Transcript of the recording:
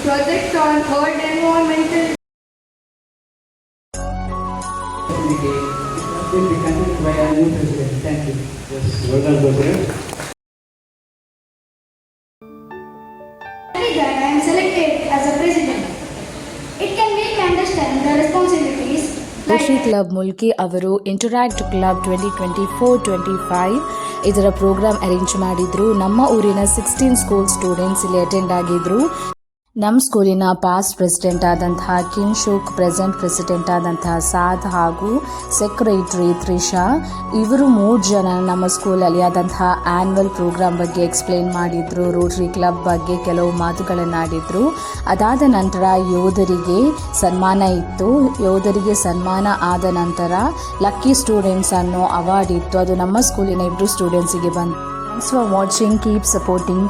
project on Earth environmental. It will be continued by our new president. Thank you. Yes, well done, President. That I am selected as a president. It can make me understand the responsibilities. Rotary club Mulki ಅವರು interact club 2024-25 ಇದರ program arrange ಮಾಡಿದ್ರು. ನಮ್ಮ ಊರಿನ 16 school students ಇಲ್ಲಿ attend ಆಗಿದ್ರು. ನಮ್ಮ ಸ್ಕೂಲಿನ past president ಆದಂತಹ ಕಿನ್ಶುಕ್, ಪ್ರೆಸೆಂಟ್ ಪ್ರೆಸಿಡೆಂಟ್ ಆದಂತಹ ಸಾದ್ ಹಾಗೂ ಸೆಕ್ರೆಟರಿ ತ್ರಿಷಾ, ಇವರು 3 ಜನ ನಮ್ಮ ಸ್ಕೂಲಲ್ಲಿ ಆದಂತಹ ಆ್ಯನ್ಯುವಲ್ ಪ್ರೋಗ್ರಾಮ್ ಬಗ್ಗೆ ಎಕ್ಸ್ಪ್ಲೇನ್ ಮಾಡಿದರು. ರೋಟರಿ ಕ್ಲಬ್ ಬಗ್ಗೆ ಕೆಲವು ಮಾತುಗಳನ್ನಾಡಿದರು. ಅದಾದ ನಂತರ ಯೋಧರಿಗೆ ಸನ್ಮಾನ ಇತ್ತು. ಯೋಧರಿಗೆ ಸನ್ಮಾನ ಆದ ನಂತರ ಲಕ್ಕಿ ಸ್ಟೂಡೆಂಟ್ಸ್ ಅನ್ನೋ ಅವಾರ್ಡ್ ಇತ್ತು. ಅದು ನಮ್ಮ ಸ್ಕೂಲಿನ 2 ಸ್ಟೂಡೆಂಟ್ಸಿಗೆ ಬಂತು. Thanks for watching. Keep supporting.